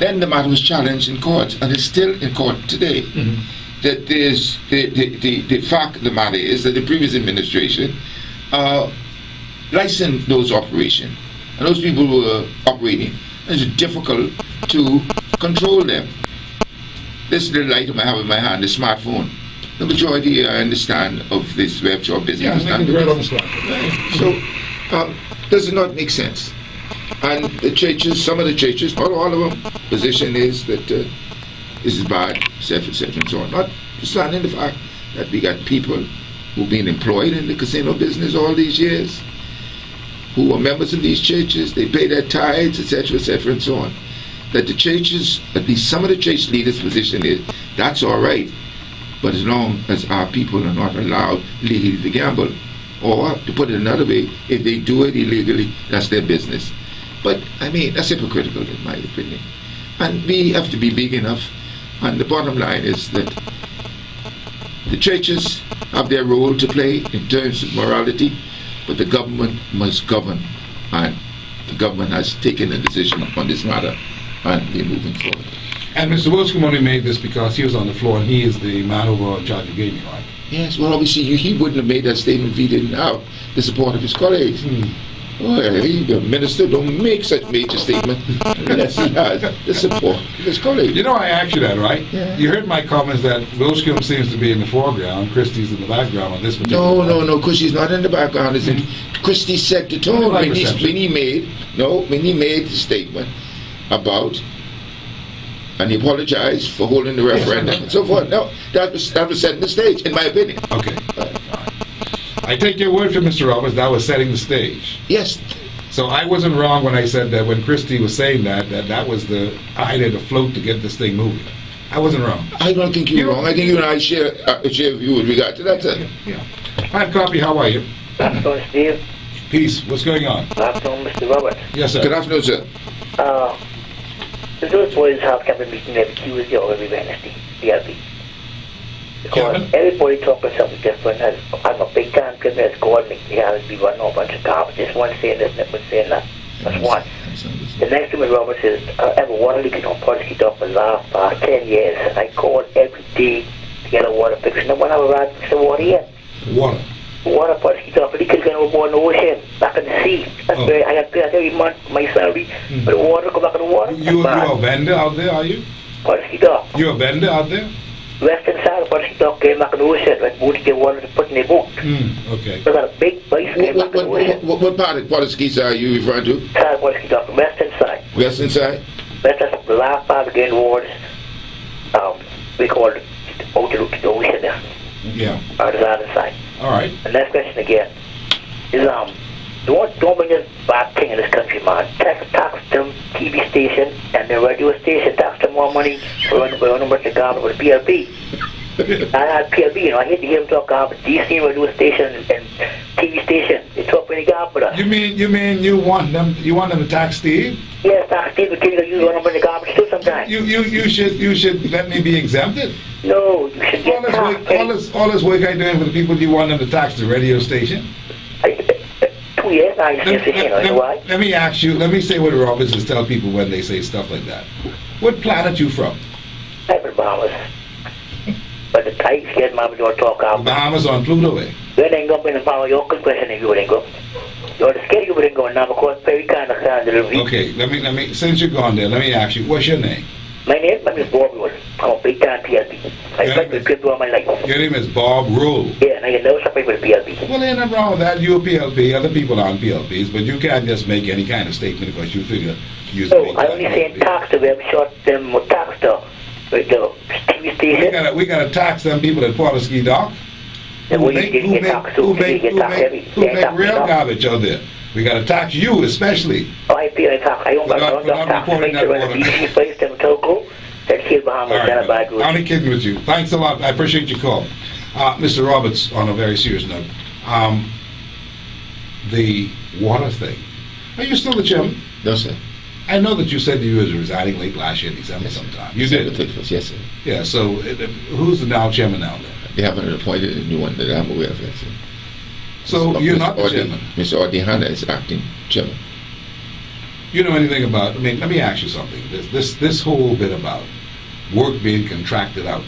Then the matter was challenged in court, and it's still in court today. That there's the fact of the matter is that the previous administration licensed those operations, and those people who were operating. It's difficult to control them. This little item I have in my hand, the smartphone. The majority, I understand, of this web shop business. Yeah, right on the spot. So, does it not make sense? And the churches, some of the churches, not all of them, position is that this is bad, etc., and so on. Notwithstanding the fact that we got people who've been employed in the casino business all these years, who are members of these churches, they pay their tithes, etc., and so on. That the churches, at least some of the church leaders' position is, that's all right, but as long as our people are not allowed legally to gamble, or to put it another way, if they do it illegally, that's their business. But, I mean, that's hypocritical in my opinion. And we have to be big enough, and the bottom line is that the churches have their role to play in terms of morality, but the government must govern, and the government has taken a decision on this matter, and we're moving forward. And Mr. Wilson only made this because he was on the floor, and he is the man over in charge of gaming, right? Yes, well, obviously he wouldn't have made that statement if he didn't have the support of his colleagues. Well, the minister don't make such major statements unless he has the support of his colleagues. You know, I asked you that, right? Yeah. You heard my comments that Wilscombe seems to be in the foreground, Christie's in the background on this particular No, because she's not in the background. Christie set the tone when he made the statement about, and he apologized for holding the referendum and so forth. No, that was setting the stage, in my opinion. Okay. All right. I take your word for Mr. Roberts, that was setting the stage. Yes. So I wasn't wrong when I said that when Christie was saying that was the idea to float to get this thing moving. I wasn't wrong. I don't think you're wrong. I think you and I share a view with regard to that. Yeah. Hi, Copy, how are you? Good afternoon, Steve. Peace. What's going on? Good afternoon, Mr. Roberts. Yes, sir. Good afternoon, sir. Those boys have cabinet meeting every Tuesday or every Wednesday, DLP. Because Kevin? everybody talking something different. I'm a big time criminal as Gordon. He has to be running a bunch of garbage. This one saying this, that one saying that. That's one. The next thing with Roberts is, I have a water leak on Policy Dock for the last 10 years. I call every day to get a water fix. No one ever ran fix the water yet. Water Policy Dock, but he could go overboard in the ocean, back in the sea. That's where I got paid every month my salary. But the water, go back in the water. You're a vendor out there, are you? Policy Dock. You're a vendor out there? Western side of Policy Dock came back in the ocean, when boats get water to put in their boat. Okay. So got a big base came back in the ocean. What part of Poliskis are you referring to? Side of Policy Dock, western side. Western side? Western, the last part of getting towards, we call it out to the ocean there. Yeah. On the other side. All right. The next question again is, don't bring this bad thing in this country, man. Tax them TV station and the radio station, tax them more money for running with the government with PLP. I had PLP, I hate to hear them talk about DC radio station and TV station. They talk when they got with us. You mean you want them to tax Steve? Yes, tax Steve, but you run up in the garbage too sometimes. You should let me be exempted. No, you should get taxed. All this work I'm doing for the people, you want them to tax the radio station? 2 years now, you know why? Let me ask you, let me say what Roberts is tell people when they say stuff like that. What planet you from? I'm in Bahamas. But the type scared mama don't talk out. Bahamas on Pluto, eh? When I go in the power, your question if you wouldn't go. You're the scared you wouldn't go now because very kind of delivery. Okay, let me since you're gone there, let me ask you, what's your name? My name is Bob Rule. I'm a big time PLP. I spent the trip all my life. Your name is Bob Rule. Yeah, and I get no support with PLP. Well, ain't nothing wrong with that. You're a PLP, other people aren't PLPs, but you can't just make any kind of statement because you figure you're No, I only say tax to them, short them tax to the TV station. We gotta tax them people at Poliski Dock. Who make real garbage out there. We gotta tax you especially. Oh, I pay tax. I don't tax. I'm only kidding with you. Thanks a lot. I appreciate your call. Mr. Roberts, on a very serious note, the water thing. Are you still the chairman? No, sir. I know that you said you was resigning late last year, December sometime. You did? Yes, sir. Yeah, so who's the now chairman now then? They haven't appointed a new one that I'm aware of, yes, sir. So you're not the chairman? Mr. Adi Hanna is acting chairman. You know anything about? I mean, let me ask you something. This whole bit about work being contracted out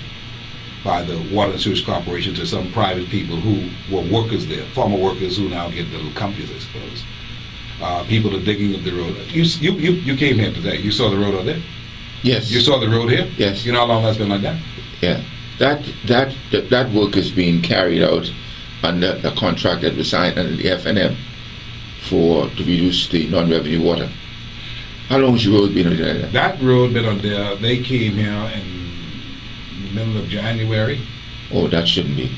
by the Water and Sewage Corporation to some private people who were workers there, former workers who now get little companies, I suppose. People are digging up the road. You came here today. You saw the road out there? Yes. You saw the road here? Yes. You know how long that's been like that? Yeah. That work is being carried out under a contract that was signed under the FNM to reduce the non-revenue water. How long has the road been on there? That road been on there. They came here in the middle of January. Oh, that shouldn't be.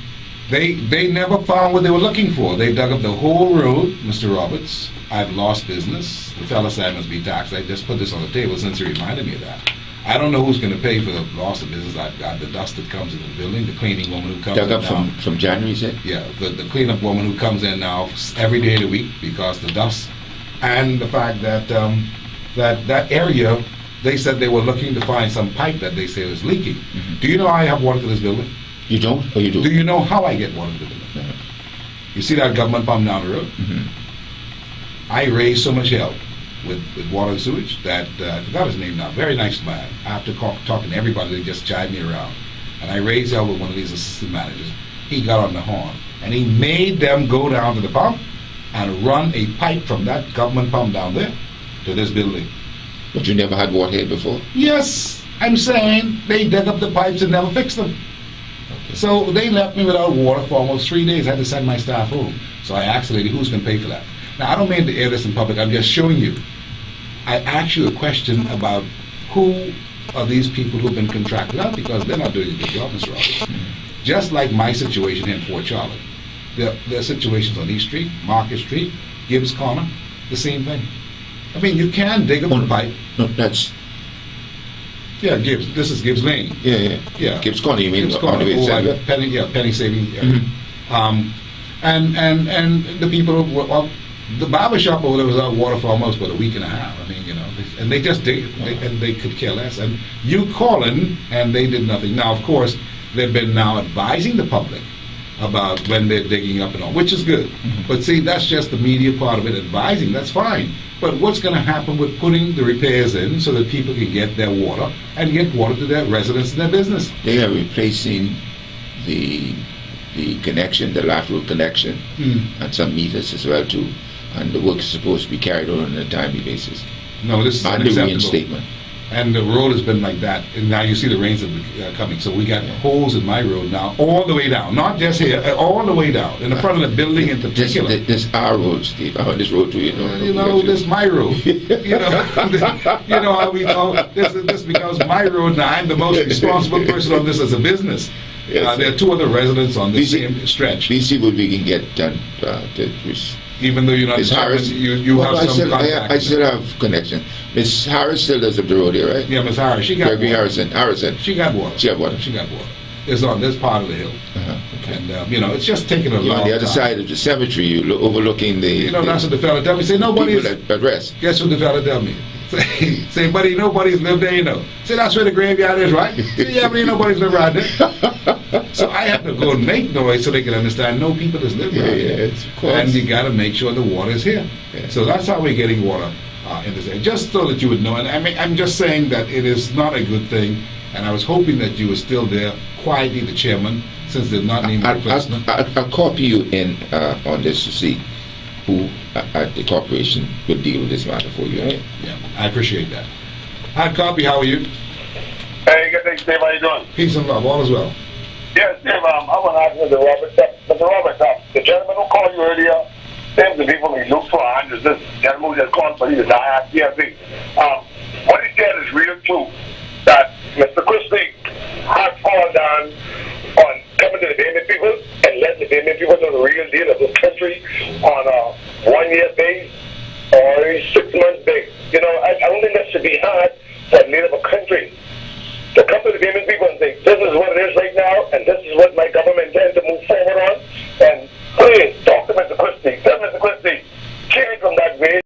They never found what they were looking for. They dug up the whole road, Mr. Roberts. I've lost business. The fellow said I must be taxed. I just put this on the table since he reminded me of that. I don't know who's going to pay for the loss of business. I've got the dust that comes into the building, the cleaning woman who comes Dug in up now. from January, you said? Yeah, the cleanup woman who comes in now every day of the week because the dust and the fact that that area, they said they were looking to find some pipe that they say was leaking. Mm-hmm. Do you know how I have water to this building? You don't, or you do? Do you know how I get water to the building? No. You see that government pump down the road? Mm-hmm. I raised so much help with water and sewage that I forgot his name now. Very nice man. After talking to everybody, they just chived me around. And I raised hell with one of these assistant managers. He got on the horn and he made them go down to the pump and run a pipe from that government pump down there to this building. But you never had water here before? Yes, I'm saying they dug up the pipes and never fixed them. Okay. So they left me without water for almost 3 days. I had to send my staff home. So I asked the lady, who's going to pay for that? Now, I don't mean to air this in public. I'm just showing you. I asked you a question about who are these people who have been contracted out because they're not doing a good job, Mr. Roberts. Just like my situation here in Fort Charlotte. There are situations on East Street, Market Street, Gibbs Corner, the same thing. I mean, you can dig up the pipe. No, that's... Yeah, Gibbs. This is Gibbs Lane. Yeah. Gibbs Corner, you mean? Gibbs On the way to Corner, Sandra? Penny saving area. Mm-hmm. And the people, well, the barber shop over there was out water for almost about a week and a half. I mean, you know, and they just dig it, and they could care less. And you calling, and they did nothing. Now, of course, they've been now advising the public about when they're digging up and all, which is good. Mm-hmm. But see, that's just the media part of it, advising, that's fine. But what's going to happen with putting the repairs in so that people can get their water and get water to their residents and their business? They are replacing the connection, the lateral connection, and some meters as well too. And the work is supposed to be carried on a timely basis. No, this is And the unacceptable. reinstatement. And the road has been like that. And now you see the rains are coming. So we got holes in my road now all the way down. Not just here, all the way down. In the front of the building in particular. This our road, Steve. On this road too, you know. This is my road. You know how we know this becomes my road now. I'm the most responsible person on this as a business. Yes, there are two other residents on the same stretch. We see what we can get done. Even though you're not Miss the Harris, chairman, you have some contact. I still have connection. Miss Harris still does up the road here, right? Yeah, Miss Harris. She got Gregory water. Harrison. She got water. She got water. She got water. It's on this part of the hill. Okay. And, you know, it's just taking a long time. On the other side of the cemetery, you overlooking the... You know, that's what the fella tell me. Say, nobody's... People at rest. Guess what the fella tell me? Say, buddy, nobody's lived there, you know. Say, that's where the graveyard is, right? Say, yeah, but ain't nobody's lived right there. So I have to go and make noise so they can understand no people has lived right here. Yes, of course. And you got to make sure the water is here. Yeah. So that's how we're getting water in this area. Just so that you would know. And I mean, I'm just saying that it is not a good thing. And I was hoping that you were still there, quietly, the chairman, since they're not named replacement. I'll copy you in on this to see who at the corporation will deal with this matter for you. Right? Yeah, I appreciate that. Hi, Copy, how are you? Hey, good day, Steve. How you doing? Peace and love, all is well. Yes, Steve. I want to ask Mr. Roberts. Mr. Roberts, the gentleman who called you earlier, same the people he looked for. This gentleman who just called for you to die at TFC. What he said is real true. That Mr. Christie has fallen down on coming to the Damien people and letting the Damien people know the real deal of this country on a 1 year base or a 6 month base. You know, I don't think that should be hard for a native country to come to the Damien